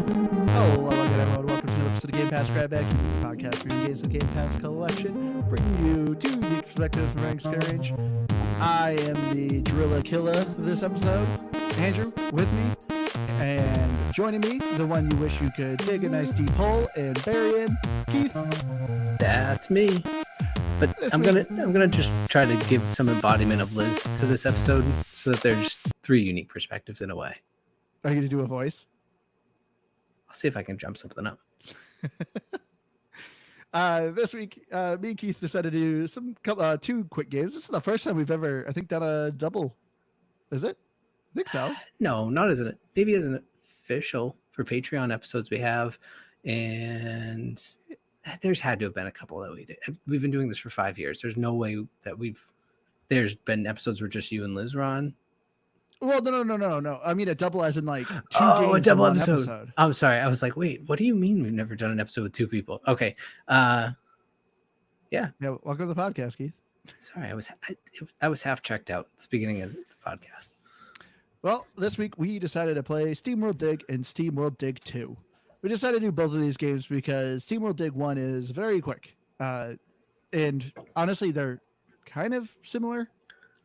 Hello again, everyone. Welcome to another episode of Game Pass Grab Bag, podcast reviewing games of the Game Pass collection, bringing you two unique perspectives from Rank Scare Range. I am the Drilla Killer this episode, Andrew, with me, and joining me, the one you wish you could dig a nice deep hole and bury in, Keith. That's me. But I'm gonna just try to give some embodiment of Liz to this episode, so that there's three unique perspectives in a way. Are you going to do a voice? I'll see if I can jump something up. This week, me and Keith decided to do two quick games. This is the first time we've ever, I think, done a double. Is it? I think so. No, not as an maybe as an official for Patreon episodes we have, and there's had to have been a couple that we did. We've been doing this for 5 years. There's no way that there's been episodes where just you and Liz were on. Well, no. I mean, a double as in like two a games double in one episode. I'm sorry. I was like, wait, what do you mean we've never done an episode with two people? Okay. Yeah. Welcome to the podcast, Keith. Sorry, I was half checked out at the beginning of the podcast. Well, this week we decided to play SteamWorld Dig and SteamWorld Dig 2. We decided to do both of these games because SteamWorld Dig 1 is very quick. And honestly, they're kind of similar,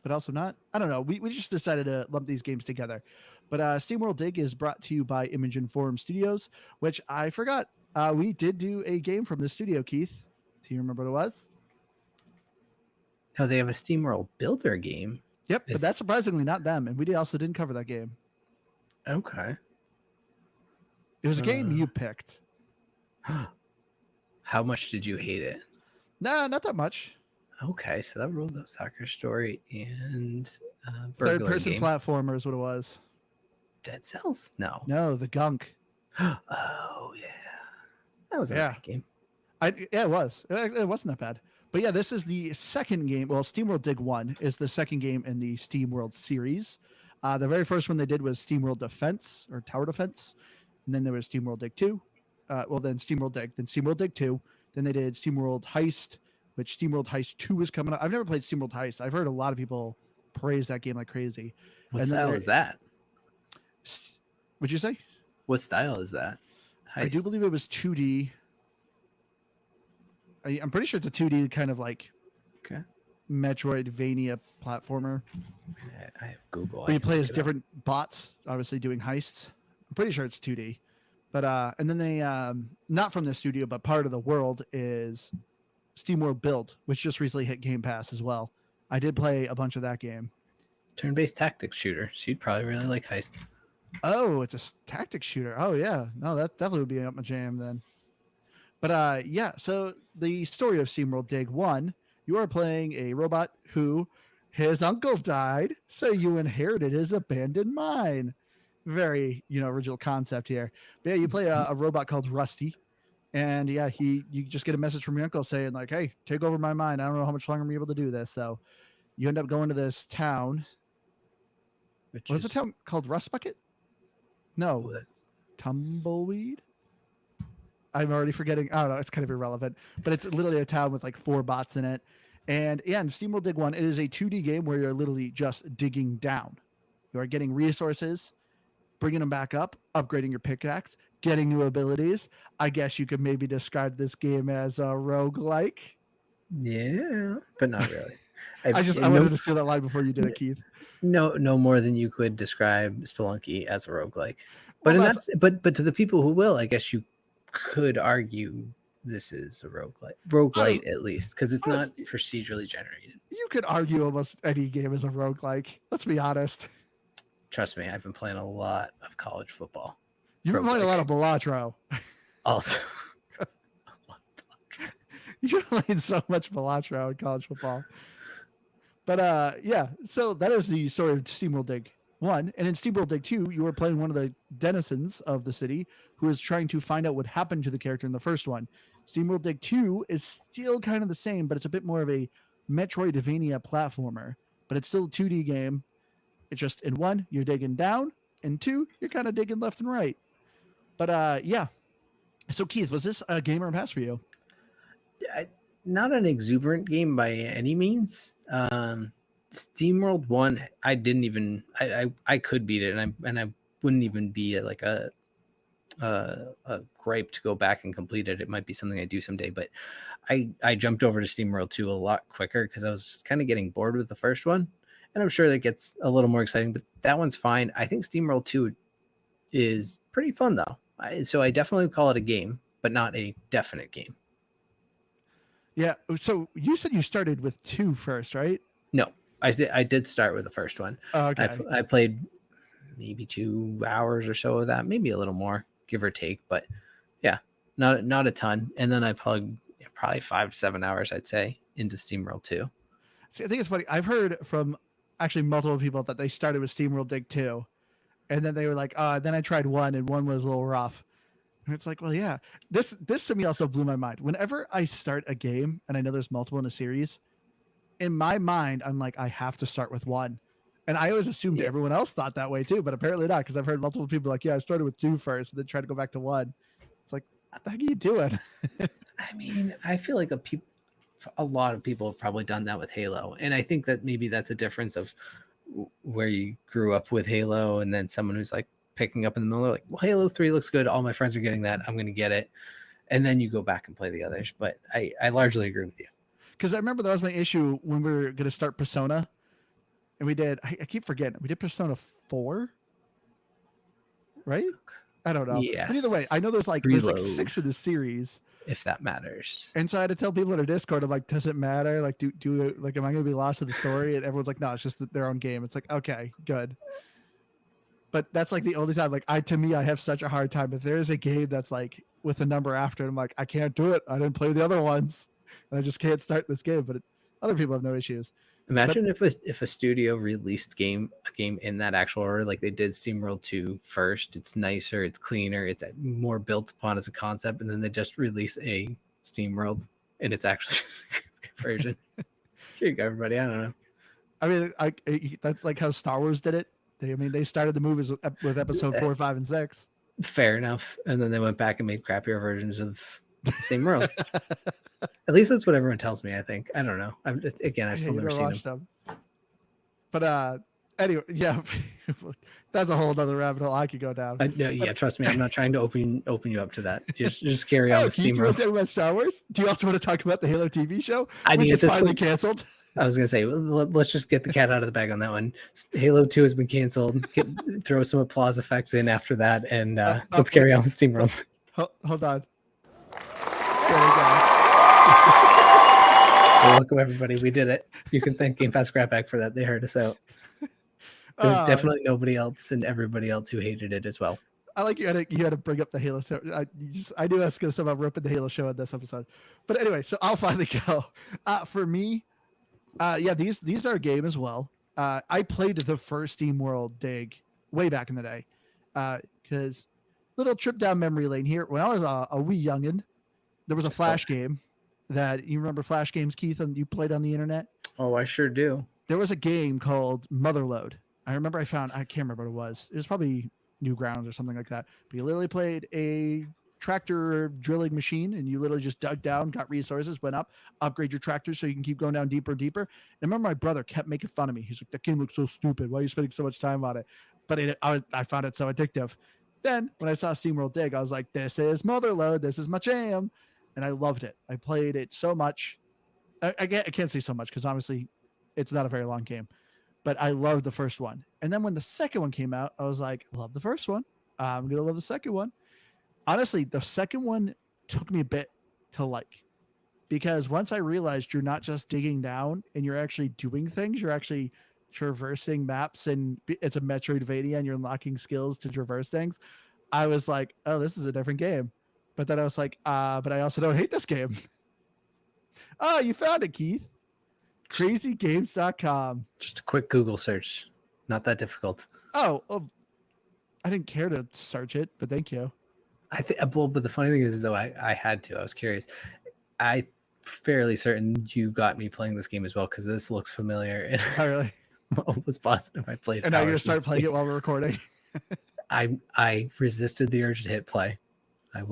but also not. I don't know. We just decided to lump these games together. But SteamWorld Dig is brought to you by Image and Forum Studios, which I forgot. We did do a game from the studio, Keith. Do you remember what it was? No, they have a SteamWorld Builder game. Yep, but that's surprisingly not them. And we also didn't cover that game. Okay. It was a game you picked. How much did you hate it? Nah, not that much. Okay, so that rules out Soccer Story and third-person platformer is what it was. Dead Cells? No. No, the Gunk. Oh yeah, that was a great game. Yeah, it was. It wasn't that bad. But yeah, this is the second game. Well, SteamWorld Dig 1 is the second game in the SteamWorld series. The very first one they did was SteamWorld Defense or Tower Defense, and then there was SteamWorld Dig 2. Then SteamWorld Dig, then SteamWorld Dig 2. Then they did SteamWorld Heist, which SteamWorld Heist 2 is coming up. I've never played SteamWorld Heist. I've heard a lot of people praise that game like crazy. What style is that? What'd you say? What style is that? Heist. I do believe it was 2D. I'm pretty sure it's a 2D kind of like Metroidvania platformer. I have Google. Where you play as different bots, obviously doing heists. I'm pretty sure it's 2D. But and then they not from the studio, but part of the world is SteamWorld Build, which just recently hit Game Pass as well. I did play a bunch of that game. Turn-based tactics shooter. So you'd probably really like Heist. Oh, it's a tactics shooter. Oh yeah, no, that definitely would be up my jam then. But yeah, so the story of SteamWorld Dig 1, you are playing a robot who his uncle died, so you inherited his abandoned mine. Very, original concept here. But yeah, you play a robot called Rusty, and yeah, you just get a message from your uncle saying like, "Hey, take over my mine. I don't know how much longer I'm able to do this." So you end up going to this town. What's the town called? Rust Bucket? No, Tumbleweed. I'm already forgetting. I don't know. It's kind of irrelevant, but it's literally a town with like 4 bots in it. And yeah, in SteamWorld Dig 1, it is a 2D game where you're literally just digging down. You are getting resources, bringing them back up, upgrading your pickaxe, getting new abilities. I guess you could maybe describe this game as a roguelike. Yeah, but not really. I wanted to steal that line before you did it, Keith. No more than you could describe Spelunky as a roguelike. But but to the people who will, I guess you could argue this is a roguelite at least, because it's not procedurally generated. You could argue almost any game is a roguelike. Let's be honest. Trust me, I've been playing a lot of college football. You've been playing a lot of Balatro. Also. You're playing so much Balatro in college football. But yeah, so that is the story of SteamWorld Dig 1. And in SteamWorld Dig 2, you are playing one of the denizens of the city who is trying to find out what happened to the character in the first one. SteamWorld Dig 2 is still kind of the same, but it's a bit more of a Metroidvania platformer. But it's still a 2D game. It's just in 1, you're digging down. In 2, you're kind of digging left and right. But yeah. So Keith, was this a game or a pass for you? Not an exuberant game by any means. SteamWorld 1, I didn't even I could beat it, and I wouldn't even be like a a gripe to go back and complete it. It might be something I do someday, but I jumped over to SteamWorld 2 a lot quicker because I was just kind of getting bored with the first one. And I'm sure that gets a little more exciting, but that one's fine. I think SteamWorld 2 is pretty fun though. So I definitely call it a game, but not a definite game. Yeah. So you said you started with 2 first, right? No, I did start with the first one. Oh, okay. I played maybe 2 hours or so of that, maybe a little more, give or take. But yeah, not a ton. And then I plugged probably 5 to 7 hours, I'd say, into SteamWorld 2. See, I think it's funny. I've heard from actually multiple people that they started with SteamWorld Dig 2, and then they were like, then I tried 1, and 1 was a little rough. And it's like, well, yeah. This to me also blew my mind. Whenever I start a game, and I know there's multiple in a series, in my mind, I'm like, I have to start with 1. And I always assumed everyone else thought that way too, but apparently not, because I've heard multiple people like, yeah, I started with 2 first, and then tried to go back to 1. It's like, what the heck are you doing? I mean, I feel like a lot of people have probably done that with Halo. And I think that maybe that's a difference of where you grew up with Halo and then someone who's like picking up in the middle, like, well, Halo 3 looks good. All my friends are getting that. I'm going to get it. And then you go back and play the others. But I largely agree with you. Because I remember that was my issue when we were going to start Persona. And we did, I keep forgetting, we did Persona 4, right? I don't know. Yes. But either way, I know there's like 6 of the series. If that matters. And so I had to tell people in our Discord, I'm like, does it matter? Like, do like, am I going to be lost to the story? And everyone's like, no, it's just their own game. It's like, okay, good. But that's like the only time, like, to me, I have such a hard time. If there is a game that's like with a number after it, I'm like, I can't do it. I didn't play the other ones, and I just can't start this game. But other people have no issues. Imagine if a studio released a game in that actual order, like they did SteamWorld 2 first. It's nicer, it's cleaner, it's more built upon as a concept, and then they just release a SteamWorld and it's actually a version. Here you go, everybody. I don't know. I mean, that's like how Star Wars did it. They started the movies with episode 4, 5, and 6. Fair enough. And then they went back and made crappier versions of the same world. At least that's what everyone tells me, I think. I don't know. I've still never seen them. But anyway, yeah, that's a whole other rabbit hole I could go down. Trust me, I'm not trying to open you up to that. Just carry on with SteamWorld. Talk about Star Wars? Do you also want to talk about the Halo TV show, which is finally canceled? I was gonna say, let's just get the cat out of the bag on that one. Halo 2 has been canceled. Throw some applause effects in after that, and let's carry on with SteamWorld. Hold on. There we go. Welcome everybody, we did it. You can thank Game Pass Scrapback for that. They heard us out. There was definitely nobody else and everybody else who hated it as well. I like you had to bring up the Halo show. I knew I was going to somehow rip in the Halo show in this episode. But anyway, so I'll finally go. For me, these are a game as well. I played the first SteamWorld Dig way back in the day. Because little trip down memory lane here. When I was a wee youngin', there was a Flash game that you remember Flash games, Keith, and you played on the internet? Oh, I sure do. There was a game called Motherload. I remember I can't remember what it was. It was probably Newgrounds or something like that. But you literally played a tractor drilling machine, and you literally just dug down, got resources, went up, upgrade your tractor so you can keep going down deeper and deeper. And I remember my brother kept making fun of me. He's like, that game looks so stupid. Why are you spending so much time on it? But I found it so addictive. Then when I saw SteamWorld Dig, I was like, this is Motherload. This is my jam. And I loved it. I played it so much. I can't say so much because obviously it's not a very long game. But I loved the first one. And then when the second one came out, I was like, love the first one. I'm going to love the second one. Honestly, the second one took me a bit to like. Because once I realized you're not just digging down and you're actually doing things, you're actually traversing maps, and it's a Metroidvania and you're unlocking skills to traverse things. I was like, oh, this is a different game. But then I was like, but I also don't hate this game. Oh, you found it, Keith. CrazyGames.com. Just a quick Google search. Not that difficult. Oh, I didn't care to search it, but thank you. But the funny thing is, though, I had to. I was curious. I'm fairly certain you got me playing this game as well because this looks familiar. And Oh, really? I was positive I played it. And now you're going to start playing it while we're recording. I resisted the urge to hit play.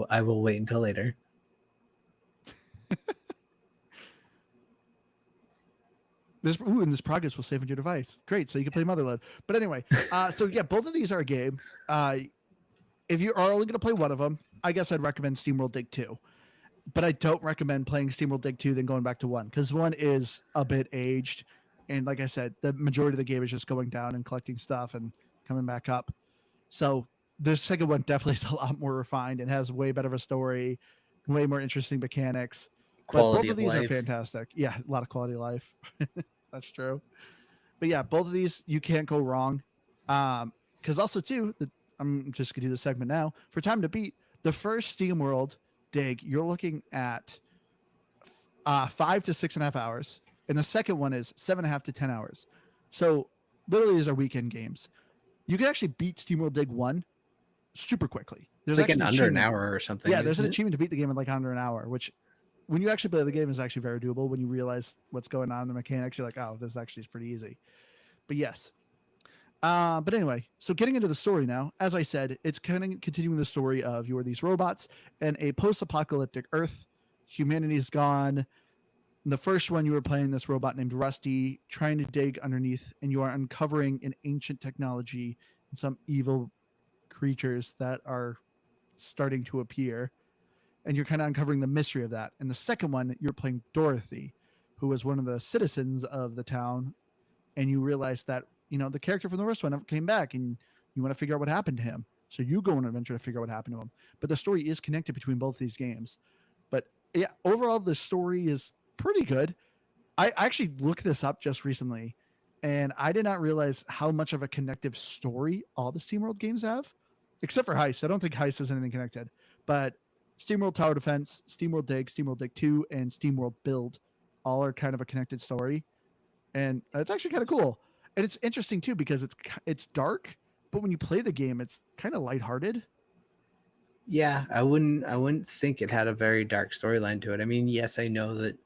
I will wait until later. This progress will save on your device. Great, so you can play Motherload. But anyway, so yeah, both of these are a game. if you are only going to play one of them, I guess I'd recommend SteamWorld Dig 2. But I don't recommend playing SteamWorld Dig 2 then going back to 1, because 1 is a bit aged. And like I said, the majority of the game is just going down and collecting stuff and coming back up. So the second one definitely is a lot more refined and has way better of a story, way more interesting mechanics. Quality But both of of these are life. fantastic. Yeah, a lot of quality of life. That's true. But yeah, both of these you can't go wrong. Because also too, I'm just gonna do the segment now for time to beat. The first SteamWorld Dig, you're looking at 5 to 6.5 hours, and the second one is 7.5 to 10 hours. So literally, these are weekend games. You can actually beat SteamWorld Dig 1 super quickly. It's There's like actually an an under an achievement. hour or something. Yeah, there's an isn't it? achievement to beat the game in like under an hour, which when you actually play the game is actually very doable. When you realize what's going on in the mechanics, you're like, oh, this actually is pretty easy. But yes. But anyway, so getting into the story now, as I said, it's kind of continuing the story of you are these robots and a post-apocalyptic Earth. Humanity's gone. In the first one, you were playing this robot named Rusty, trying to dig underneath, and you are uncovering an ancient technology and some evil creatures that are starting to appear. And you're kind of uncovering the mystery of that. In the second one, you're playing Dorothy, who was one of the citizens of the town, and you realize that the character from the first one never came back, and you want to figure out what happened to him. So you go on an adventure to figure out what happened to him. But the story is connected between both these games. But yeah, overall, the story is pretty good. I actually looked this up just recently, and I did not realize how much of a connective story all the SteamWorld games have, except for Heist. I don't think Heist has anything connected, but SteamWorld Tower Defense, SteamWorld Dig 2, and SteamWorld Build all are kind of a connected story, and it's actually kind of cool. And it's interesting too because it's dark, but when you play the game, it's kind of lighthearted. Yeah, I wouldn't think it had a very dark storyline to it. I mean, yes, I know that,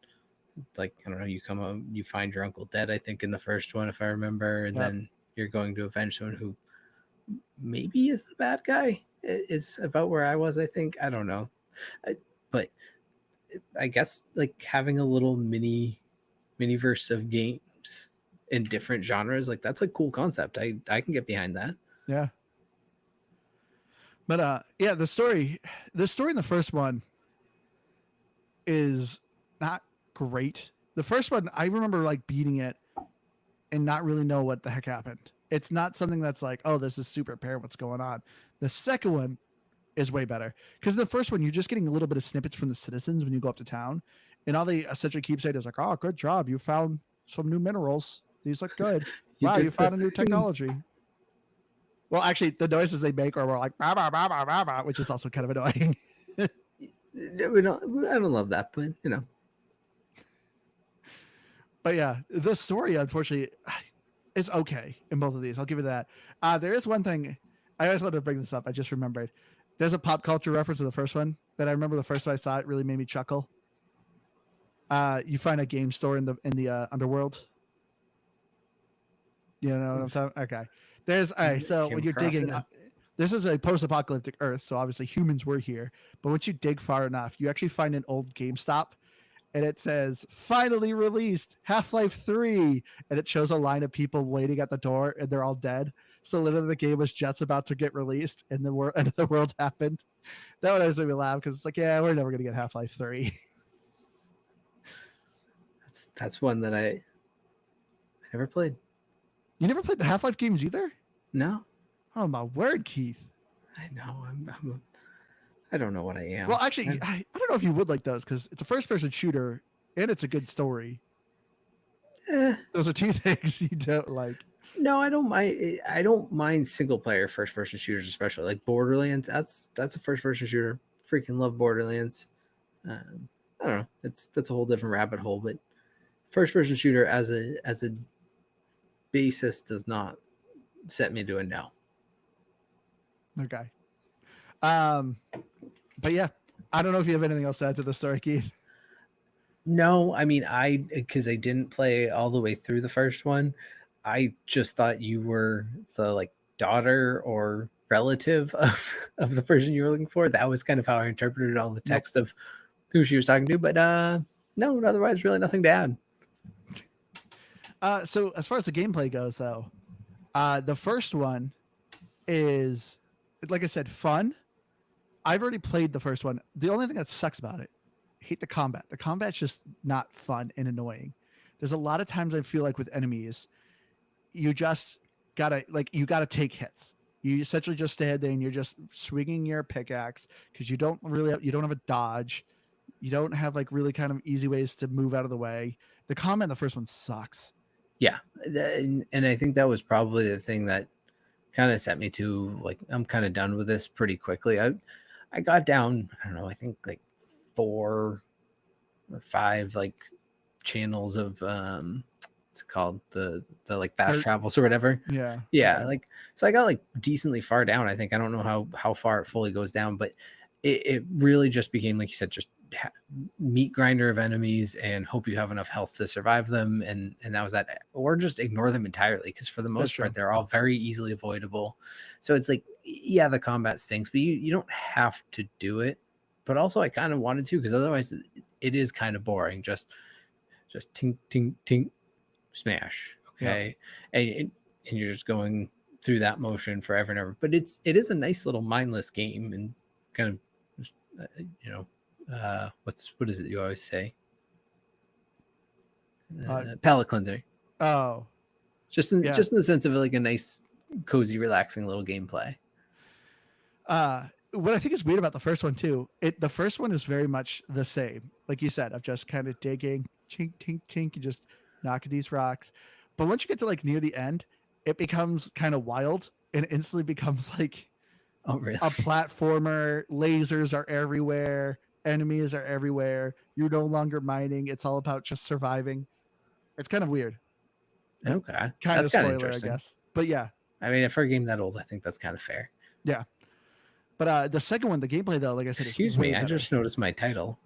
like, I don't know, you come home, you find your uncle dead, I think, in the first one, if I remember, and Yep. then you're going to avenge someone who maybe is the bad guy. Is about where I was, I think. I don't know. But I guess like having a little miniverse of games in different genres, like that's a cool concept. I can get behind that. Yeah. But yeah, the story in the first one is not great. The first one, I remember like beating it and not really know what the heck happened. It's not something that's like, oh, this is super apparent what's going on. The second one is way better because the first one, you're just getting a little bit of snippets from the citizens when you go up to town, and all they essentially keep saying is like, oh, good job, you found some new minerals. These look good. Wow, you found a new technology. Well, actually, the noises they make are more like bah, bah, bah, bah, bah, bah, which is also kind of annoying. I don't love that, but But yeah, the story, unfortunately, is okay in both of these. I'll give you that. There is one thing I always wanted to bring this up. I just remembered. There's a pop culture reference to the first one that I remember the first time I saw it really made me chuckle. You find a game store in the underworld. You know what I'm talking? Okay. There's all right. So Came when you're across digging, it. this is a post-apocalyptic Earth, so obviously humans were here. But once you dig far enough, you actually find an old GameStop, and it says "Finally released Half-Life 3," and it shows a line of people waiting at the door, and they're all dead. So literally, the game was just about to get released, and the end of the world happened. That one always made me laugh because it's like, yeah, we're never gonna get Half-Life 3. That's one that I never played. You never played the Half-Life games either? No, Oh my word, Keith. I know. I don't know what I am. Well, actually, I don't know if you would like those because it's a first-person shooter and it's a good story. Those are two things you don't like. No, I don't mind. I don't mind single player first person shooters, especially like Borderlands. That's a first person shooter. Freaking love Borderlands. I don't know. That's a whole different rabbit hole. But first person shooter as a basis does not set me to a no. Okay. But yeah, I don't know if you have anything else to add to the story, Keith. No, I mean because I didn't play all the way through the first one. I just thought you were the like daughter or relative of the person you were looking for. That was kind of how I interpreted all the text of who she was talking to. But no, otherwise really nothing to add. So as far as the gameplay goes, though, the first one is like I said, fun. I've already played the first one. The only thing that sucks about it, I hate the combat. The combat's just not fun and annoying. There's a lot of times I feel like with enemies, you just gotta take hits. You essentially just stand there and you're just swinging your pickaxe because you don't have a dodge. You don't have like really kind of easy ways to move out of the way. The combat in the first one sucks. Yeah, and I think that was probably the thing that kind of set me to like I'm kind of done with this pretty quickly. I got down, I don't know, I think like 4 or 5 like channels of what's it called, the like fast travels or whatever. Yeah. Yeah, like so I got like decently far down. I think I don't know how far it fully goes down, but it really just became like you said, just meat grinder of enemies and hope you have enough health to survive them, and that was that, or just ignore them entirely because for the most part they're all very easily avoidable. So it's like, yeah, the combat stinks, but you don't have to do it. But also I kind of wanted to because otherwise it is kind of boring. Just tink tink tink smash, okay, and you're just going through that motion forever and ever. But it is a nice little mindless game and kind of just, you know, what is it you always say? Palate cleanser. Oh, just in the sense of like a nice, cozy, relaxing little gameplay. What I think is weird about the first one too, the first one is very much the same. Like you said, of just kind of digging, chink, tink, tink, and just knocking these rocks. But once you get to like near the end, it becomes kind of wild and instantly becomes like a platformer. Lasers are everywhere. Enemies are everywhere. You're no longer mining. It's all about just surviving. It's kind of weird. Okay. Kind of spoiler, I guess. But yeah. I mean, for a game that old, I think that's kind of fair. Yeah. But the second one, the gameplay though, like I said, excuse me, I just noticed my title.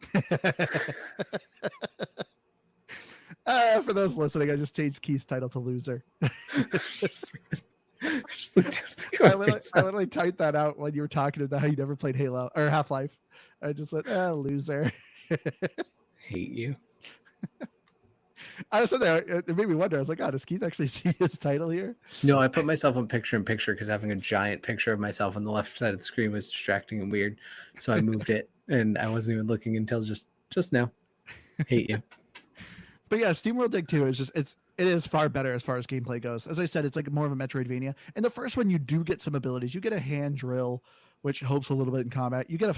For those listening, I just changed Keith's title to Loser. just looked at the I literally typed that out when you were talking about how you never played Halo or Half-Life. I just went, loser. Hate you. I was there. It made me wonder. I was like, does Keith actually see his title here? No, I put myself on picture-in-picture because having a giant picture of myself on the left side of the screen was distracting and weird. So I moved it, and I wasn't even looking until just now. Hate you. But yeah, SteamWorld Dig 2 is it is far better as far as gameplay goes. As I said, it's like more of a Metroidvania. In the first one, you do get some abilities. You get a hand drill, which helps a little bit in combat. You get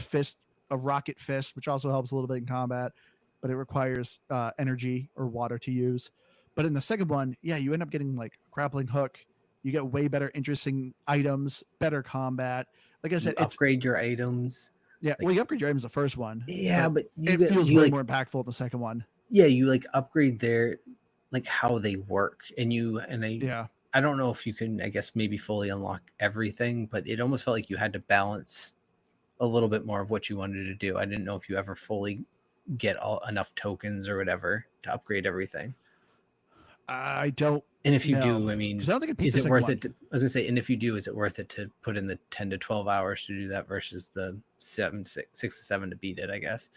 a rocket fist, which also helps a little bit in combat, but it requires energy or water to use. But in the second one, yeah, you end up getting like a grappling hook. You get way better, interesting items, better combat. Like I said, upgrade your items. Yeah, well, you upgrade your items the first one. Yeah, but it feels way more impactful in the second one. Yeah, you like upgrade their like how they work, and I don't know if you can, I guess, maybe fully unlock everything, but it almost felt like you had to balance a little bit more of what you wanted to do. I didn't know if you ever fully get enough tokens or whatever to upgrade everything. I don't. And if you do, I mean, I don't think is it worth it? I was gonna say, and if you do, is it worth it to put in the 10 to 12 hours to do that versus the 6 to 7 to beat it? I guess.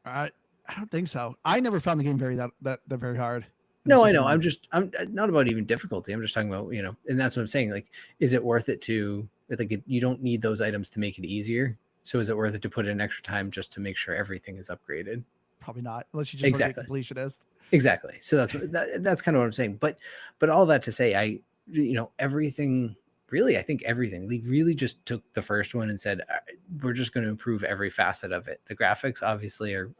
I don't think so. I never found the game very hard. No, I know. I'm not about even difficulty. I'm just talking about, and that's what I'm saying. Like, is it worth it to you don't need those items to make it easier. So is it worth it to put in extra time just to make sure everything is upgraded? Probably not, unless you just want to be a completionist. Exactly. So that's kind of what I'm saying. But all that to say, everything. Really, I think everything. They really just took the first one and said, we're just going to improve every facet of it. The graphics obviously are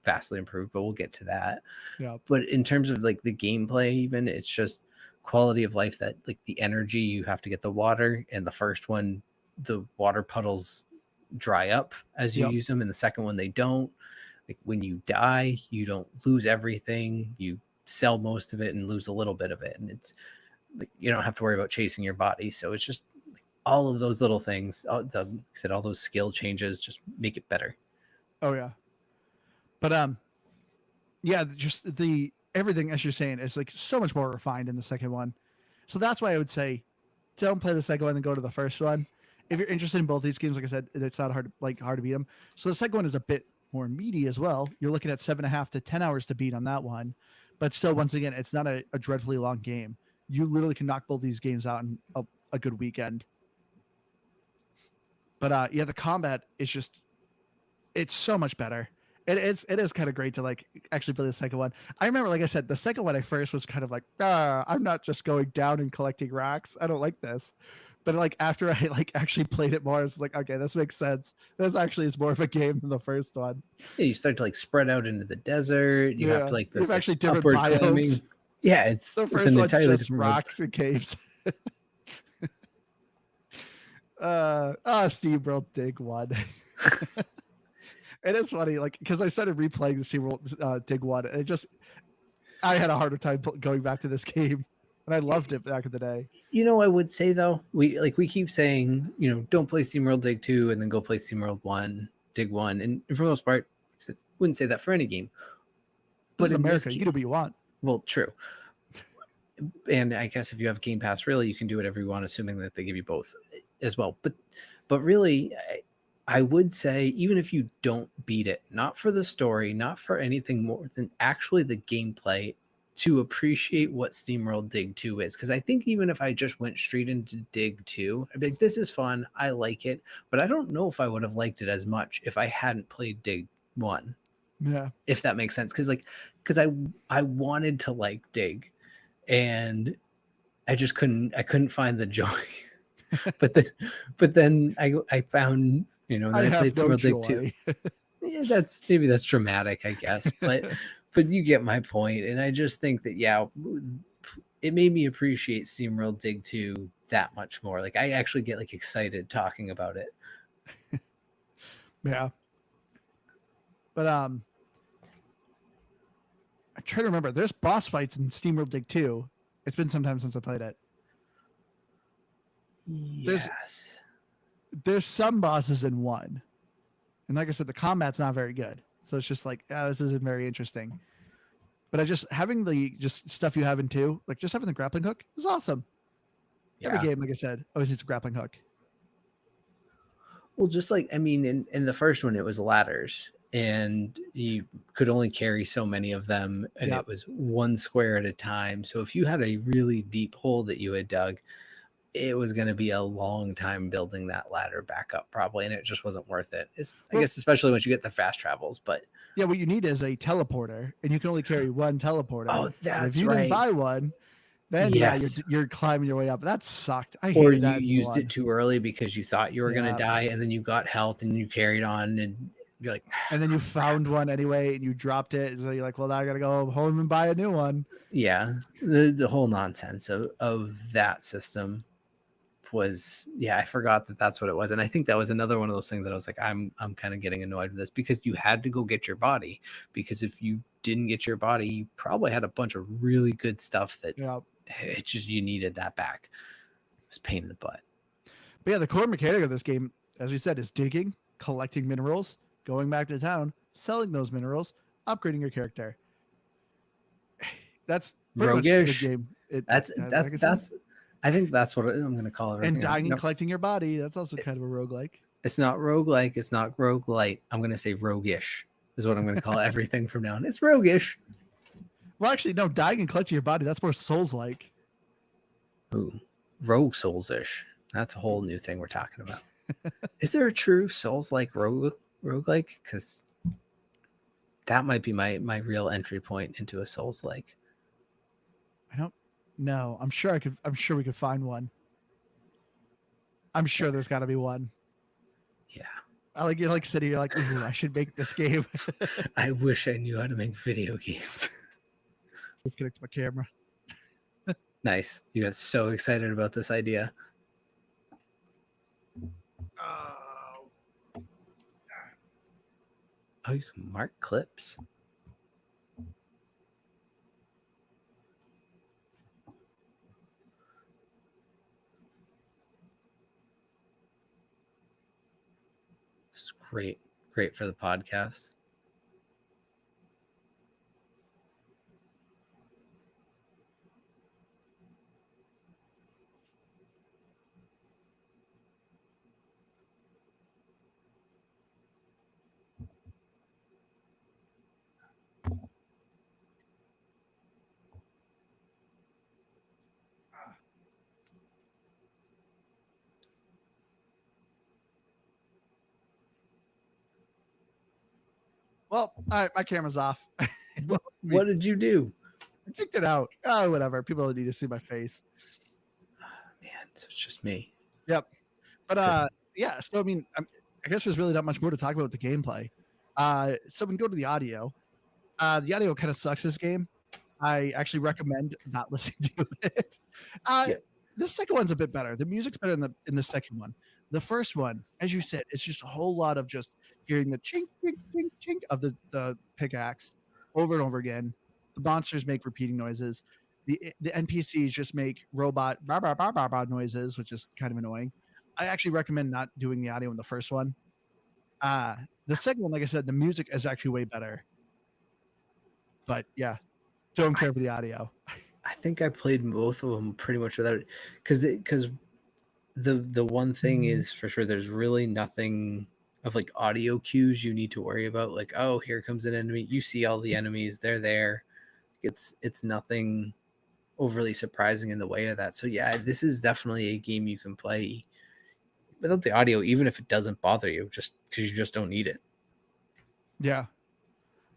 vastly improved, but we'll get to that. Yeah. But in terms of like the gameplay, even it's just quality of life, that like the energy, you have to get the water. In the first one, the water puddles dry up as you use them. In the second one, they don't. Like when you die, you don't lose everything. You sell most of it and lose a little bit of it. And it's like, you don't have to worry about chasing your body. So it's just like, all of those little things, all those skill changes just make it better. Oh yeah. But yeah, just everything, as you're saying, is like so much more refined in the second one. So that's why I would say don't play the second one and go to the first one. If you're interested in both these games, like I said, it's not hard to beat them. So the second one is a bit more meaty as well. You're looking at 7.5 to 10 hours to beat on that one. But still, once again, it's not a dreadfully long game. You literally can knock both these games out in a good weekend. But yeah, the combat is just it's so much better. It is kind of great to like actually play the second one. I remember, like I said, the second one I first was kind of like, I'm not just going down and collecting rocks. I don't like this. But like after I like actually played it more, I was like, okay, this makes sense. This actually is more of a game than the first one. Yeah, you start to like spread out into the desert. You have to Yeah, like you have this like actually different upward biomes. climbing. Yeah, The it's first an one's entirely just different world. rocks and caves. SteamWorld Dig One. It is funny, like because I started replaying the SteamWorld Dig One, and it just I had a harder time going back to this game, and I loved it back in the day. You know, I would say though, we keep saying, you know, don't play SteamWorld Dig 2 and then go play SteamWorld 1, Dig 1. And for the most part, I wouldn't say that for any game. This is But in this America. You can do what you want. well, true. And I guess if you have Game Pass, really, you can do whatever you want, assuming that they give you both as well. But really, I would say even if you don't beat it, not for the story, not for anything more than actually the gameplay, to appreciate what SteamWorld Dig 2 is. Because I think even if I just went straight into Dig 2, I'd be like, this is fun. I like it. But I don't know if I would have liked it as much if I hadn't played Dig 1. Yeah. If that makes sense. Because I wanted to like Dig, and I just couldn't find the joy. but then I found, you know, then I I played have no SteamWorld Dig 2. joy. Yeah, that's dramatic, I guess, but you get my point. And I just think that yeah, it made me appreciate SteamWorld Dig 2 that much more. Like I actually get like excited talking about it. Yeah. But I'm trying to remember. There's boss fights in SteamWorld Dig 2. It's been some time since I played it. Yes. There's some bosses in 1. And like I said, the combat's not very good. So it's just like, this isn't very interesting. But I just having the just stuff you have in 2, like just having the grappling hook is awesome. Yeah. Every game, like I said, always needs a grappling hook. Well, just like I mean, in the first one, it was ladders, and you could only carry so many of them, and Yep. it was one square at a time. So if you had a really deep hole that you had dug, it was going to be a long time building that ladder back up, probably, and it just wasn't worth it. I guess especially once you get the fast travels, but yeah, what you need is a teleporter, and you can only carry one teleporter. oh, And that's if you didn't right. buy one, then Yes. yeah, you're climbing your way up. That sucked. I Or hated you that. used it too early because you thought you were going Yeah. to die, and then you got health and you carried on, and you're like, And then you found one anyway, and you dropped it. So you're like, well, now I gotta go home and buy a new one. yeah, the whole nonsense of that system was, yeah, I forgot that that's what it was. And I think that was another one of those things that I was like, I'm kind of getting annoyed with this, because you had to go get your body, because if you didn't get your body, you probably had a bunch of really good stuff that Yeah. it just, you needed that back. It was a pain in the butt. But yeah, the core mechanic of this game, as we said, is digging, collecting minerals, going back to town, selling those minerals, upgrading your character. That's pretty much the Roguish. game. That's I think that's what I'm going to call it. And dying and collecting your body. That's also kind of a roguelike. It's not roguelike. It's not roguelite. I'm going to say roguish is what I'm going to call everything from now on. It's roguish. Well, actually, no, dying and collecting your body, that's more Souls-like. Ooh, rogue souls-ish. That's a whole new thing we're talking about. Is there a true Souls-like roguelike? Because that might be my real entry point into a Souls-like. I don't know. I'm sure we could find one. I'm sure there's got to be one. Yeah. You're like sitting here like, ooh, I should make this game. I wish I knew how to make video games. Let's connect to my camera. Nice. You got so excited about this idea. Oh, you can mark clips. It's great for the podcast. Well, all right, my camera's off. What did you do? I kicked it out. Oh, whatever. People need to see my face. Man, so it's just me. Yep. But yeah. So I mean, I guess there's really not much more to talk about with the gameplay. So we can go to the audio. The audio kind of sucks this game. I actually recommend not listening to it. Yeah. The second one's a bit better. The music's better in the second one. The first one, as you said, it's just a whole lot of just hearing the chink, chink, chink, chink of the pickaxe over and over again. The monsters make repeating noises. The NPCs just make robot bah, bah, bah, bah, bah noises, which is kind of annoying. I actually recommend not doing the audio in the first one. The second one, like I said, the music is actually way better. But yeah, don't care for the audio. I think I played both of them pretty much without, because the one thing is for sure there's really nothing of like audio cues you need to worry about. Like, oh, here comes an enemy. You see all the enemies, they're there. It's nothing overly surprising in the way of that. So yeah, this is definitely a game you can play without the audio, even if it doesn't bother you, just because you just don't need it. Yeah.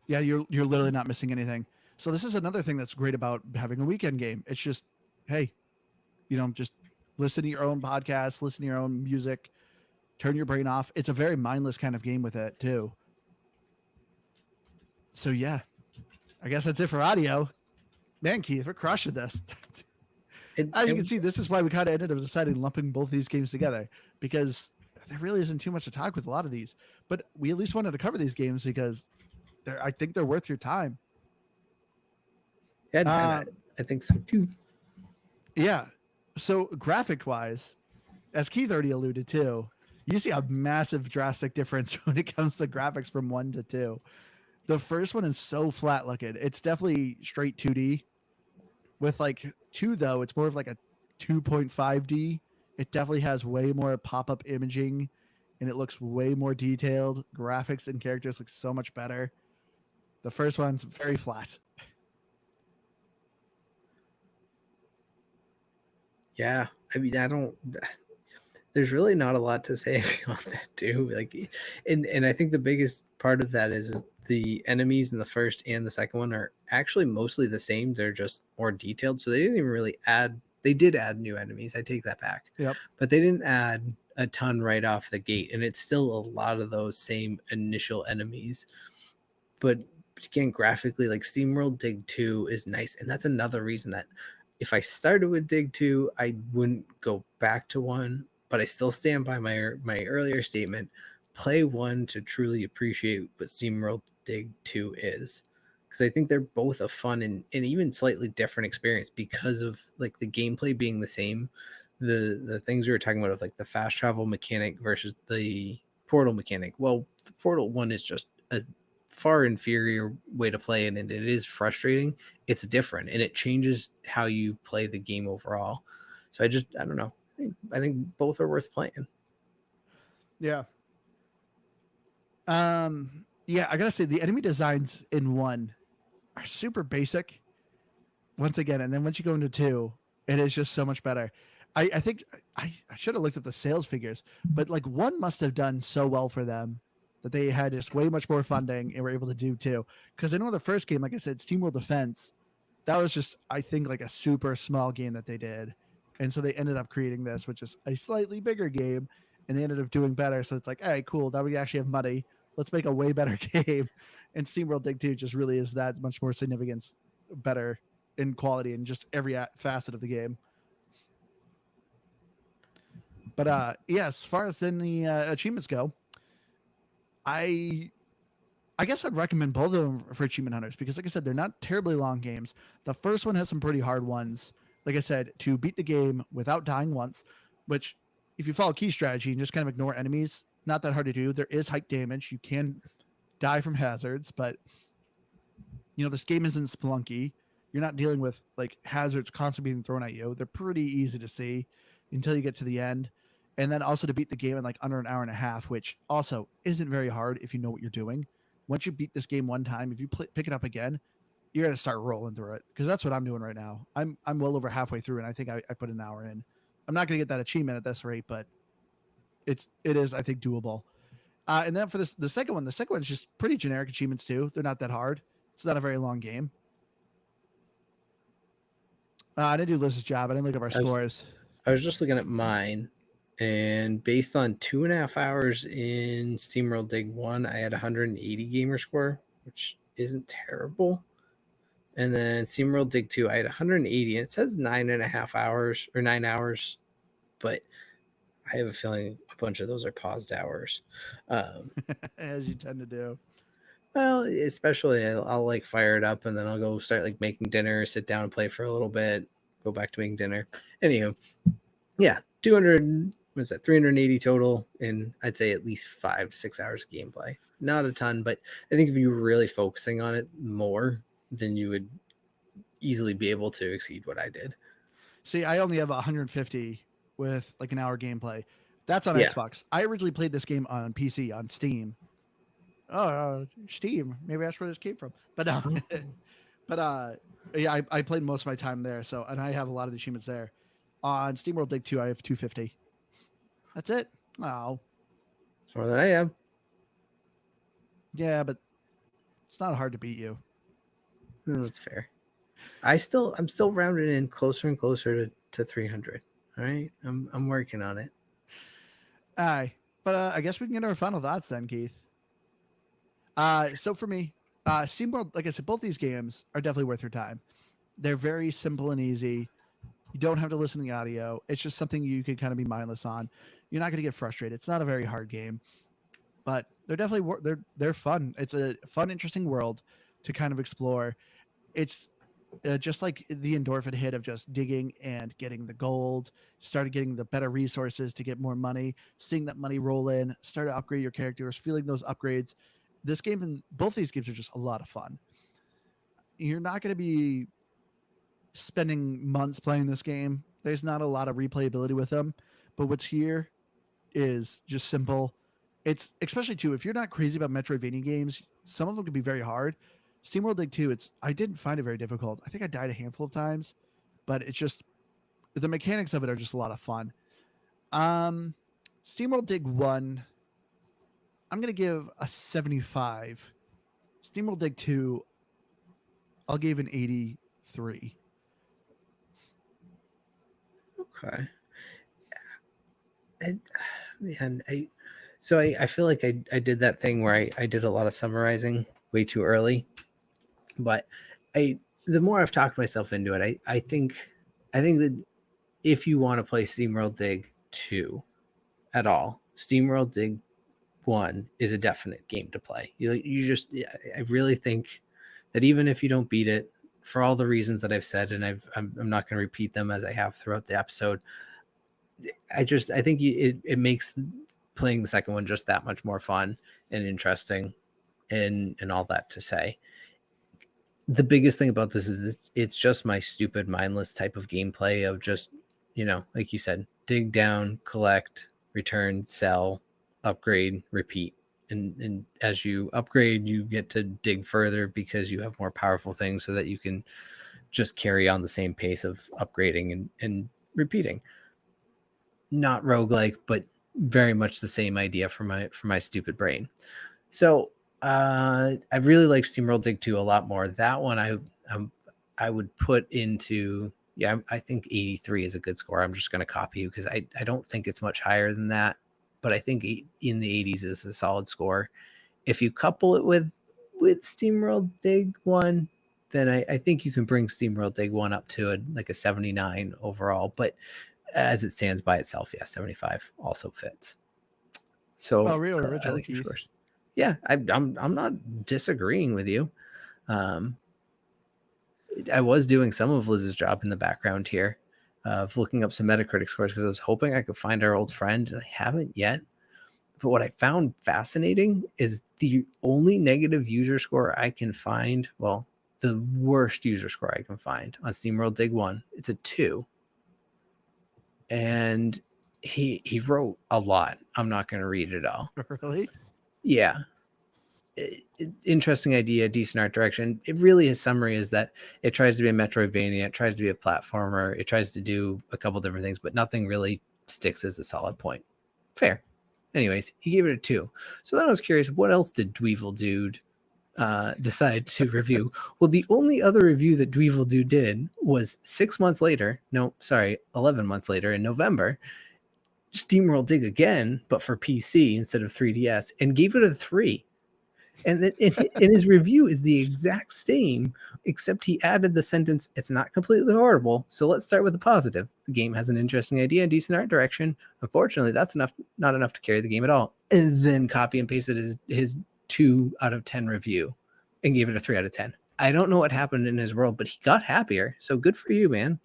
Yeah, you're literally not missing anything. So this is another thing that's great about having a weekend game. It's just, hey, just listen to your own podcast, listen to your own music, turn your brain off. It's a very mindless kind of game with it too. So yeah, I guess that's it for audio. Man, Keith, we're crushing this. As you can see, this is why we kind of ended up deciding lumping both these games together, because there really isn't too much to talk with a lot of these. But we at least wanted to cover these games because I think they're worth your time. Yeah, I think so too. Yeah. So graphic wise, as Keith already alluded to, you see a massive drastic difference when it comes to graphics from 1 to 2. The first one is so flat looking. It's definitely straight 2D. With like 2 though, it's more of like a 2.5D. It definitely has way more pop-up imaging and it looks way more detailed. Graphics and characters look so much better. The first one's very flat. Yeah, I mean, there's really not a lot to say beyond that too. Like, and I think the biggest part of that is the enemies in the first and the second one are actually mostly the same. They're just more detailed. So they didn't even really add. They did add new enemies. I take that back. Yep. But they didn't add a ton right off the gate, and it's still a lot of those same initial enemies. But again, graphically, like SteamWorld Dig 2 is nice, and that's another reason that if I started with Dig 2, I wouldn't go back to 1, but I still stand by my earlier statement. Play 1 to truly appreciate what SteamWorld Dig 2 is. Because I think they're both a fun and even slightly different experience because of like the gameplay being the same. The things we were talking about of like the fast travel mechanic versus the portal mechanic. Well, the portal one is just a far inferior way to play it, and it is frustrating. It's different and it changes how you play the game overall. So I don't know. I think both are worth playing. Yeah. Yeah, I gotta say the enemy designs in 1 are super basic. Once again, and then once you go into 2, it is just so much better. I think I should have looked at the sales figures, but like 1 must have done so well for them that they had just way much more funding and were able to do 2. Because I know the first game, like I said, SteamWorld Defense, that was just I think like a super small game that they did, and so they ended up creating this, which is a slightly bigger game, and they ended up doing better. So it's like, all right, cool. Now we actually have money. Let's make a way better game. And SteamWorld Dig 2 just really is that much more significant, better in quality and just every facet of the game. But yeah, as far as then the achievements go, I guess I'd recommend both of them for achievement hunters because, like I said, they're not terribly long games. The first one has some pretty hard ones. Like I said, to beat the game without dying once, which if you follow key strategy and just kind of ignore enemies, not that hard to do. There is height damage. You can die from hazards, but this game isn't Spelunky. You're not dealing with like hazards constantly being thrown at you. They're pretty easy to see until you get to the end. And then also to beat the game in like under an hour and a half, which also isn't very hard if you know what you're doing. Once you beat this game one time, if you pick it up again, you're going to start rolling through it because that's what I'm doing right now. I'm well over halfway through, and I think I put an hour in. I'm not going to get that achievement at this rate, but it is, I think, doable. And then for the second one is just pretty generic achievements too. They're not that hard. It's not a very long game. I didn't do Liz's job. I didn't look up our scores. I was just looking at mine, and based on 2.5 hours in SteamWorld Dig 1, I had 180 gamer score, which isn't terrible. And then SteamWorld Dig 2, I had 180, and it says 9.5 hours or 9 hours, but I have a feeling a bunch of those are paused hours. As you tend to do. Well, especially I'll like fire it up and then I'll go start like making dinner, sit down and play for a little bit, go back to making dinner. Anywho, yeah, 200, what's that, 380 total in, I'd say, at least 5 to 6 hours of gameplay. Not a ton, but I think if you were really focusing on it more, then you would easily be able to exceed what I did. See, I only have 150 with like an hour gameplay. That's on Yeah. Xbox. I originally played this game on PC on Steam. Steam. Maybe that's where this came from. But no, but yeah, I played most of my time there. So, and I have a lot of the achievements there. On SteamWorld Dig 2, I have 250. That's it. Oh, It's more than I have. yeah, but it's not hard to beat you. That's fair. I'm still rounding in closer and closer to 300. All right, I'm working on it. Aye, but I guess we can get our final thoughts then, Keith. So for me, SteamWorld, like I said, both these games are definitely worth your time. They're very simple and easy. You don't have to listen to the audio. It's just something you can kind of be mindless on. You're not going to get frustrated. It's not a very hard game, but they're definitely they're fun. It's a fun, interesting world to kind of explore. It's just like the endorphin hit of just digging and getting the gold, started getting the better resources to get more money, seeing that money roll in, start to upgrade your characters, feeling those upgrades. This game and both these games are just a lot of fun. You're not going to be spending months playing this game. There's not a lot of replayability with them, but what's here is just simple. It's especially too, if you're not crazy about Metroidvania games, some of them can be very hard. SteamWorld Dig 2, I didn't find it very difficult. I think I died a handful of times, but it's just the mechanics of it are just a lot of fun. SteamWorld Dig 1, I'm gonna give a 75. SteamWorld Dig 2, I'll give an 83. Okay. I feel like I did that thing where I did a lot of summarizing way too early, but the more I've talked myself into it, I think that if you want to play SteamWorld Dig 2 at all, SteamWorld Dig 1 is a definite game to play. I really think that even if you don't beat it, for all the reasons that I've said, and I'm not going to repeat them as I have throughout the episode, I think it makes playing the second one just that much more fun and interesting, and all that to say. The biggest thing about this is it's just my stupid mindless type of gameplay of just, like you said, dig down, collect, return, sell, upgrade, repeat. And as you upgrade, you get to dig further because you have more powerful things so that you can just carry on the same pace of upgrading and repeating. Not roguelike, but very much the same idea for my stupid brain. So I really like SteamWorld Dig 2 a lot more. That one I would put into, I think 83 is a good score. I'm just going to copy you because I don't think it's much higher than that, but I think in the 80s is a solid score. If you couple it with SteamWorld Dig 1, then I think you can bring SteamWorld Dig 1 up to like a 79 overall. But as it stands by itself, 75 also fits. So really, I original, like your Keith. scores. Yeah, I'm not disagreeing with you. I was doing some of Liz's job in the background here of looking up some Metacritic scores because I was hoping I could find our old friend, and I haven't yet. But what I found fascinating is the only negative user score I can find, well, the worst user score I can find on SteamWorld Dig 1, it's a 2. And he wrote a lot. I'm not going to read it all. Really? Yeah. Interesting idea, decent art direction. It really, his summary is that it tries to be a Metroidvania, it tries to be a platformer, it tries to do a couple different things, but nothing really sticks as a solid point. Fair. Anyways, he gave it a 2. So then I was curious, what else did Dweevil Dude decide to review? Well, the only other review that Dweevil Dude did was 6 months later. No, sorry, 11 months later in November. SteamWorld Dig again, but for PC instead of 3DS, and gave it a 3. And then in his review is the exact same, except he added the sentence, "It's not completely horrible, so let's start with the positive. The game has an interesting idea and decent art direction. Unfortunately, that's not enough to carry the game at all." And then copy and pasted his 2 out of 10 review and gave it a 3 out of 10. I don't know what happened in his world, but he got happier. So good for you, man.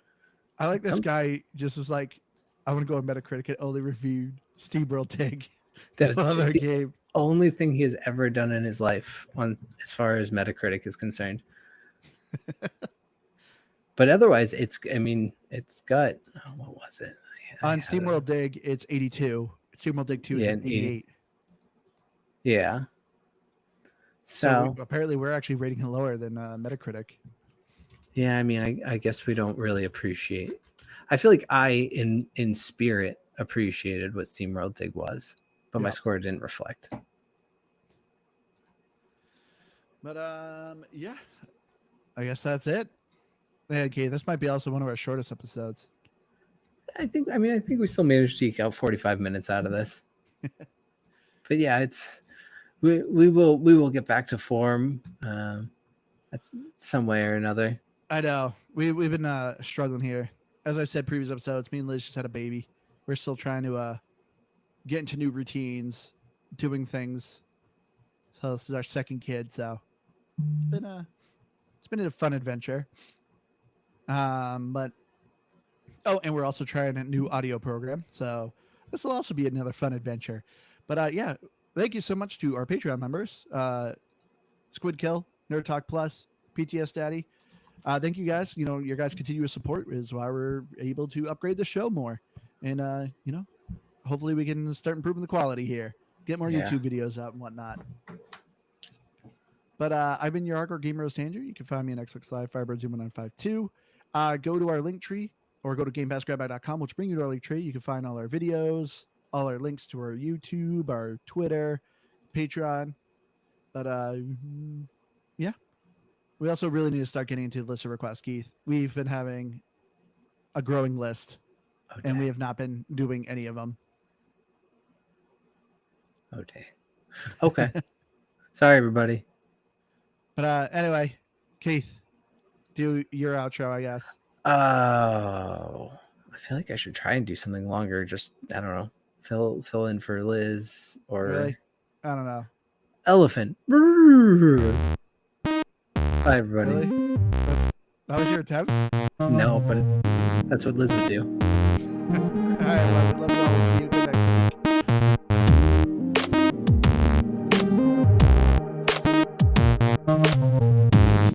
I like this guy just is like, I want to go on Metacritic and only reviewed SteamWorld Dig. That is another the game. only thing he has ever done in his life on as far as Metacritic is concerned. But otherwise, it's got, what was it? On SteamWorld Dig, it's 82. SteamWorld Dig 2 is 88. Yeah. So apparently we're actually rating it lower than Metacritic. Yeah, I mean, I guess we don't really appreciate. I feel like I, in spirit, appreciated what SteamWorld Dig was, but my score didn't reflect. But yeah, I guess that's it. Hey, okay, this might be also one of our shortest episodes. I think we still managed to eke out 45 minutes out of this. But yeah, we will get back to form. That's some way or another. I know we've been struggling here. As I said previous episodes, me and Liz just had a baby. We're still trying to get into new routines, doing things. So this is our second kid, so it's been a fun adventure. But and we're also trying a new audio program, so this will also be another fun adventure. But yeah, thank you so much to our Patreon members, Squid Kill, Nerd Talk Plus, PTS Daddy. Thank you guys. Your guys' continuous support is why we're able to upgrade the show more, and hopefully we can start improving the quality here, get more YouTube videos out and whatnot. But I've been your hardcore gamer host, Andrew. You can find me on Xbox Live, Firebird Zoom 1952. Go to our link tree or go to GamePassGrabBag.com, which bring you to our link tree. You can find all our videos, all our links to our YouTube, our Twitter, Patreon. But yeah, we also really need to start getting into the list of requests, Keith. We've been having a growing list, and we have not been doing any of them. Oh, dang. Okay. Sorry, everybody. But anyway, Keith, do your outro, I guess. Oh, I feel like I should try and do something longer. Just, I don't know, fill in for Liz or really? I don't know. Elephant. Bye, everybody. Really? That was your attempt? No, but that's what Liz would do. All right, love you all. See you.